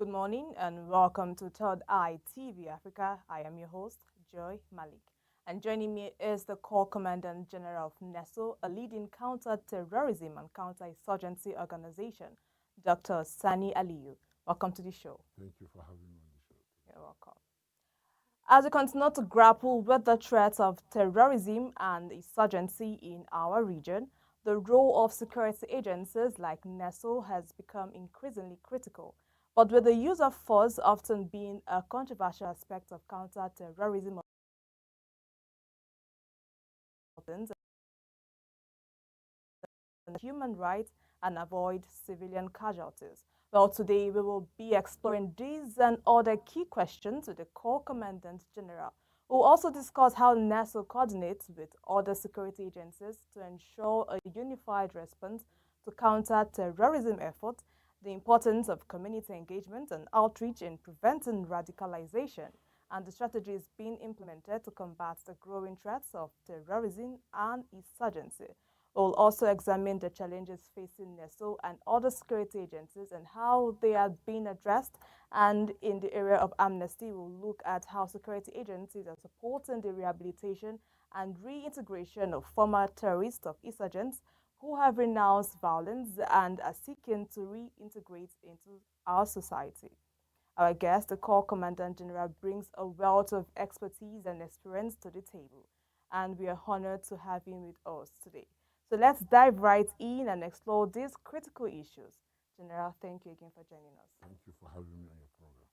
Good morning and welcome to Third Eye TV Africa. I am your host, Joy Malik. And joining me is the Corps Commandant General of NESO, a leading counter-terrorism and counter-insurgency organization, Dr. Sani Aliyu. Welcome to the show. Thank you for having me on the show. You're welcome. As we continue to grapple with the threats of terrorism and insurgency in our region, the role of security agencies like NESO has become increasingly critical. But with the use of force often being a controversial aspect of counter-terrorism and human rights and avoid civilian casualties. Well, today we will be exploring these and other key questions with the Corps Commandant General. We'll also discuss how NASO coordinates with other security agencies to ensure a unified response to counter terrorism efforts, the importance of community engagement and outreach in preventing radicalization, and the strategies being implemented to combat the growing threats of terrorism and insurgency. We'll also examine the challenges facing NESO and other security agencies and how they are being addressed. And in the area of amnesty, we'll look at how security agencies are supporting the rehabilitation and reintegration of former terrorists of insurgents who have renounced violence and are seeking to reintegrate into our society. Our guest, the Corps Commandant General, brings a wealth of expertise and experience to the table, and we are honored to have him with us today. So let's dive right in and explore these critical issues. General, thank you again for joining us. Thank you for having me on your program.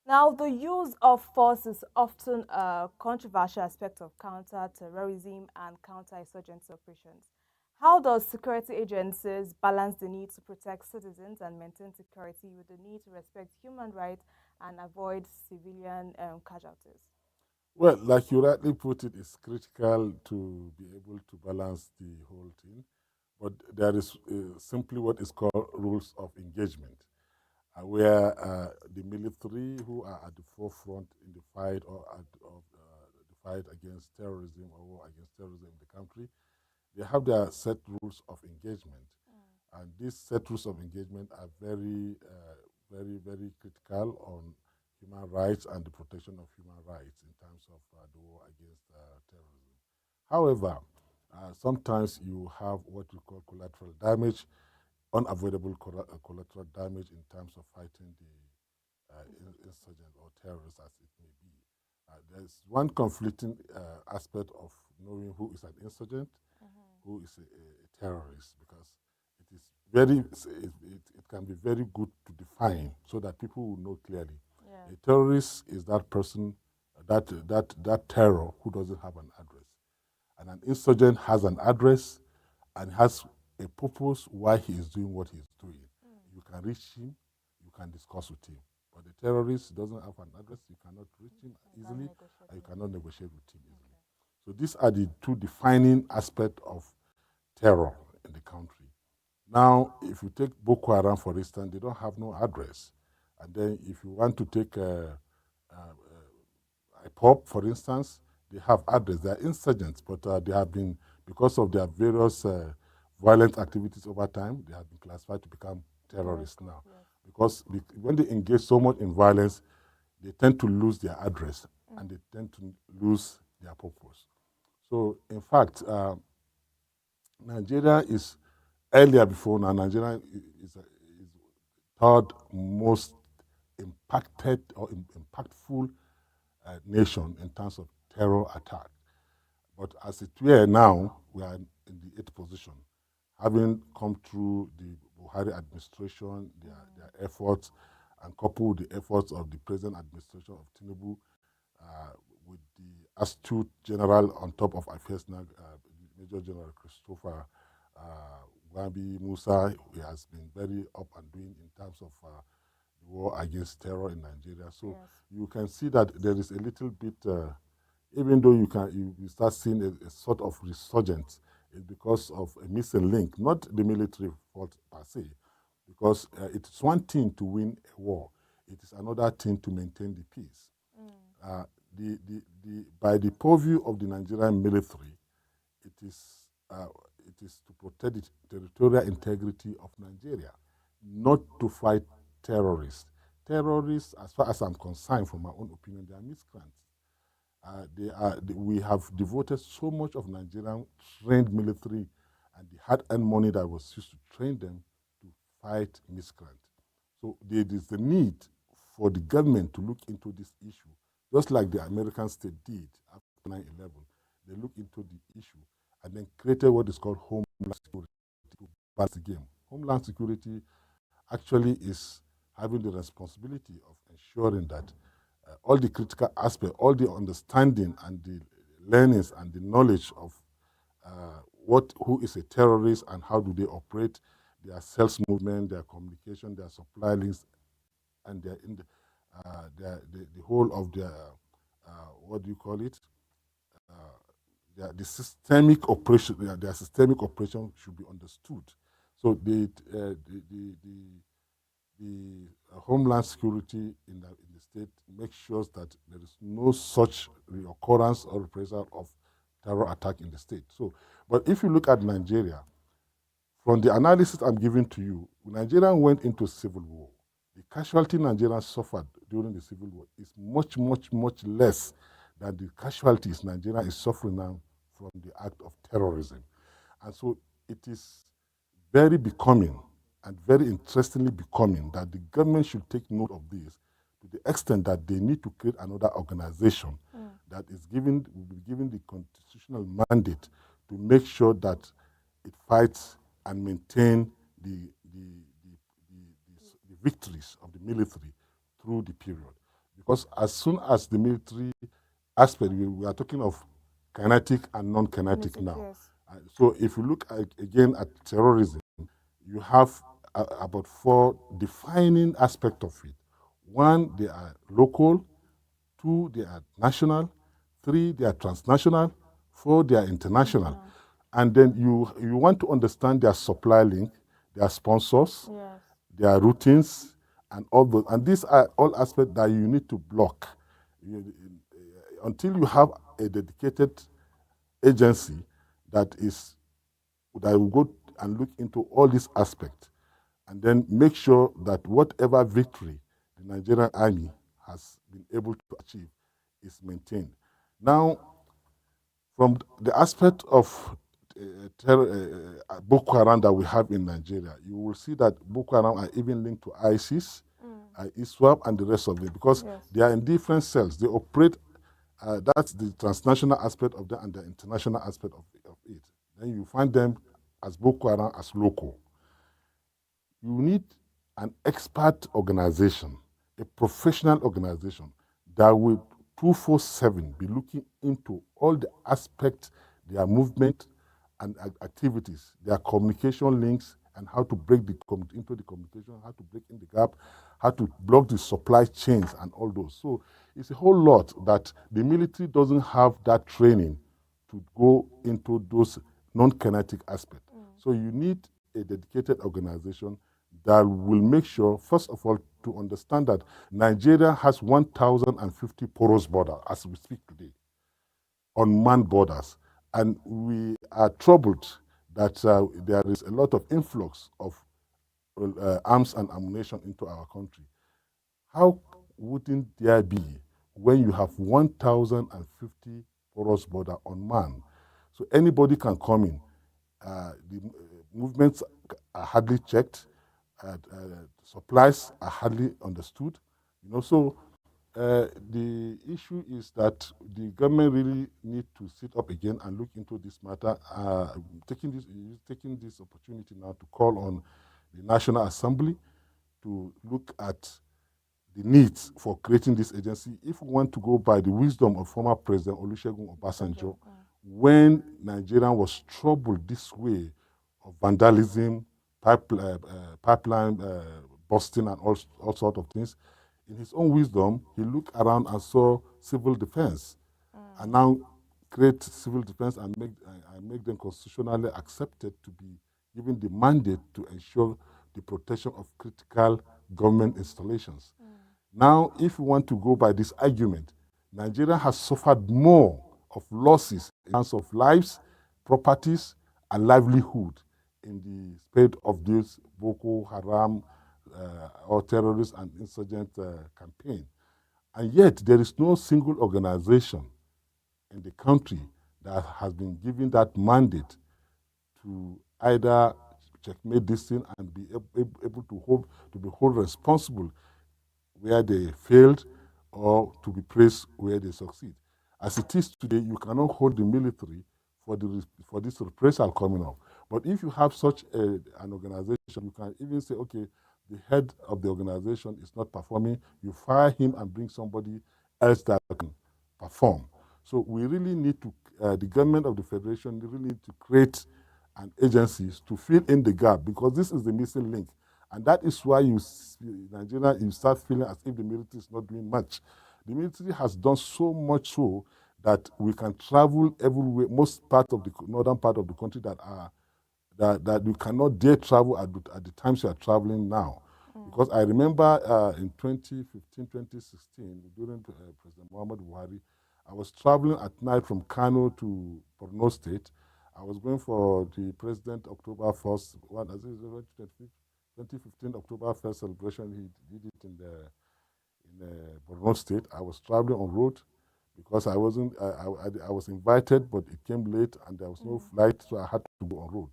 Now, the use of force is often a controversial aspect of counter-terrorism and counter-insurgency operations. How does security agencies balance the need to protect citizens and maintain security with the need to respect human rights and avoid civilian casualties? Well, like you rightly put it, it's critical to be able to balance the whole thing. But there is simply what is called rules of engagement, where the military, who are at the forefront in the fight of the fight against terrorism or war against terrorism in the country, they have their set rules of engagement. And these set rules of engagement are very critical on human rights and the protection of human rights in terms of the war against terrorism. However, sometimes you have what we call collateral damage, unavoidable collateral damage in terms of fighting the insurgent or terrorists as it may be. There's one conflicting aspect of knowing who is an insurgent, who is a terrorist, because it is it can be very good to define so that people will know clearly. Yeah. A terrorist is that person, that terror who doesn't have an address, and an insurgent has an address and has a purpose why he is doing what he is doing. You can reach him, you can discuss with him. But the terrorist doesn't have an address, you cannot reach him easily, and you cannot negotiate with him easily. So these are the two defining aspects of terror in the country. Now, if you take Boko Haram, for instance, they don't have no address. And then if you want to take IPOP, for instance, they have address. They are insurgents, but they have been, because of their various violent activities over time, they have been classified to become terrorists now. Yes. Because when they engage so much in violence, they tend to lose their address and they tend to lose their purpose. So, in fact, Nigeria is earlier before now. Nigeria is third most impacted or impactful nation in terms of terror attack. But as it were now, we are in the eighth position, having come through the Buhari administration, their efforts, and coupled with the efforts of the present administration of Tinubu, with the astute general on top of affairs now, Major General Christopher Gambi Musa. He has been very up and doing in terms of the war against terror in Nigeria. So Yes. you can see that there is a little bit, even though you start seeing a sort of resurgence, it's because of a missing link, not the military fault per se, because it's one thing to win a war, it is another thing to maintain the peace. By the purview of the Nigerian military, it is to protect the territorial integrity of Nigeria, not to fight terrorists. terrorists, as far as I'm concerned, from my own opinion, they are miscreants. We have devoted so much of Nigerian trained military and the hard-earned money that was used to train them to fight miscreants. So there is the need for the government to look into this issue, just like the American state did after 9/11. They looked into the issue and then created what is called Homeland Security to balance the game. Homeland Security actually is having the responsibility of ensuring that all the critical aspects, all the understanding and the learnings and the knowledge of who is a terrorist and how do they operate, their sales movement, their communication, their supply links, and the whole of their what do you call it? The systemic operation, their systemic operation should be understood. So the Homeland Security in the state makes sure that there is no such reoccurrence or reprisal of terror attack in the state. So, but if you look at Nigeria, from the analysis I'm giving to you, Nigeria went into civil war. The casualty Nigeria suffered during the civil war is much, much, much less than the casualties Nigeria is suffering now from the act of terrorism. And so it is very becoming and very interestingly becoming that the government should take note of this to the extent that they need to create another organization that will be given the constitutional mandate to make sure that it fights and maintain the victories of the military through the period. Because as soon as the military aspect, we are talking of kinetic and non-kinetic now. Yes. So if you look again at terrorism, you have about 4 defining aspects of it. 1, they are local. 2, they are national. 3, they are transnational. 4, they are international. And then you want to understand their supply link, their sponsors, yes, their routines, and all those. And these are all aspects that you need to block. Until you have a dedicated agency that will go and look into all these aspects, and then make sure that whatever victory the Nigerian army has been able to achieve is maintained. Now, from the aspect of Boko Haram that we have in Nigeria, you will see that Boko Haram are even linked to ISIS, ISWAP, and the rest of them, because yes, they are in different cells. They operate, that's the transnational aspect of that and the international aspect of it. Then you find them as Boko Haram as local. You need an expert organization, a professional organization that will 24/7 be looking into all the aspects, their movement and activities, their communication links, and how to break into the communication, how to break in the gap, how to block the supply chains and all those. So it's a whole lot that the military doesn't have that training to go into those non-kinetic aspects. So you need a dedicated organization that will make sure, first of all, to understand that Nigeria has 1,050 porous borders as we speak today, unmanned borders. And we are troubled that there is a lot of influx of arms and ammunition into our country. How wouldn't there be when you have 1,050 porous border unmanned? So anybody can come in. The movements are hardly checked. Supplies are hardly understood. So the issue is that the government really need to sit up again and look into this matter. Taking this opportunity now to call on the National Assembly to look at the needs for creating this agency. If we want to go by the wisdom of former President Olusegun Obasanjo, when Nigeria was troubled this way of vandalism, pipeline busting, and all sorts of things, in his own wisdom, he looked around and saw civil defense, and now create civil defense and make them constitutionally accepted to be given the mandate to ensure the protection of critical government installations. Now, if we want to go by this argument, Nigeria has suffered more of losses in terms of lives, properties, and livelihood in the spate of these Boko Haram or terrorist and insurgent campaign. And yet, there is no single organization in the country that has been given that mandate to either checkmate this thing and be able to be held responsible where they failed or to be praised where they succeed. As it is today, you cannot hold the military for this reprisal coming up. But if you have such an organization, you can even say, okay, the head of the organization is not performing, you fire him and bring somebody else that can perform. So we really need to, the government of the federation really need to create an agencies to fill in the gap, because this is the missing link. And that is why Nigeria, you start feeling as if the military is not doing much. The military has done so much so that we can travel everywhere, most part of the northern part of the country that you cannot dare travel at the times you are traveling now. Because I remember in 2015, 2016, during President Muhammad Buhari, I was traveling at night from Kano to Borno State. I was going for the President October 1st, 2015 October 1st celebration. He did it in Borno State. I was traveling on road because I wasn't. I was invited, but it came late and there was no flight, so I had to go on road.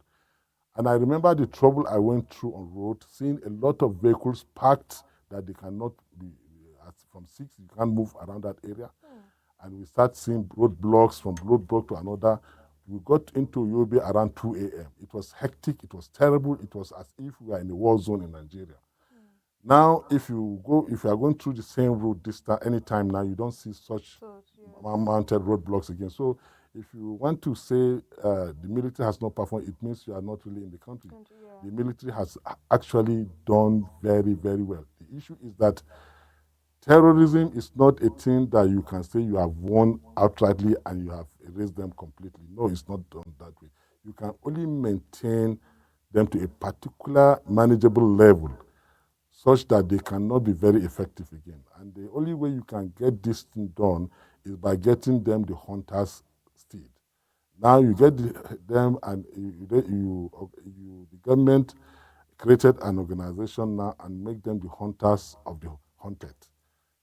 And I remember the trouble I went through on road, seeing a lot of vehicles parked that they cannot be, from 6, you can't move around that area. And we start seeing roadblocks from roadblock to another. We got into Yobe around 2 a.m. It was hectic, it was terrible, it was as if we were in a war zone in Nigeria. Now, if you are going through the same road this time, anytime now, you don't see such mounted roadblocks again. So if you want to say the military has not performed, it means you are not really in the country. The military has actually done very, very well. The issue is that terrorism is not a thing that you can say you have won outrightly and you have erased them completely. No, it's not done that way. You can only maintain them to a particular manageable level such that they cannot be very effective again. And the only way you can get this thing done is by getting them the hunter's steed. Now you get them, and the government created an organization now and make them the hunters of the hunted.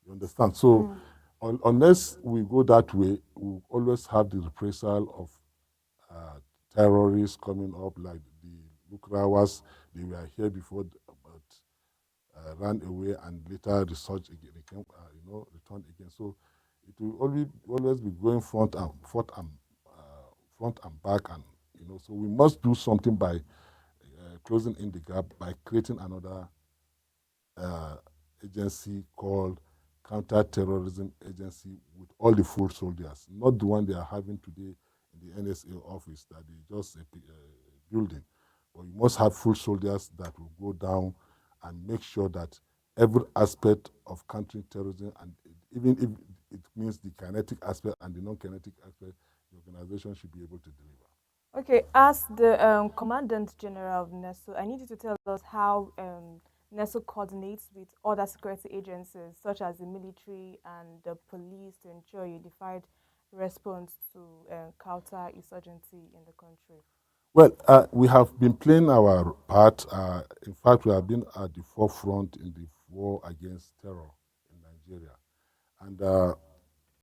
You understand? So unless we go that way, we always have the reprisal of terrorists coming up, like the Lukrawas. They were here before, but ran away and later resurged again. They came, returned again. So it will always be going front and back, and So we must do something by closing in the gap by creating another agency called Counter-Terrorism Agency with all the full soldiers, not the one they are having today in the NSA office that is just a building. But you must have full soldiers that will go down and make sure that every aspect of countering terrorism, and even if it means the kinetic aspect and the non-kinetic aspect, the organization should be able to deliver. Okay, as the Commandant General of NESO, I need you to tell us how NESO coordinates with other security agencies such as the military and the police to ensure a unified response to counter-insurgency in the country. Well, we have been playing our part. In fact, we have been at the forefront in the war against terror in Nigeria. And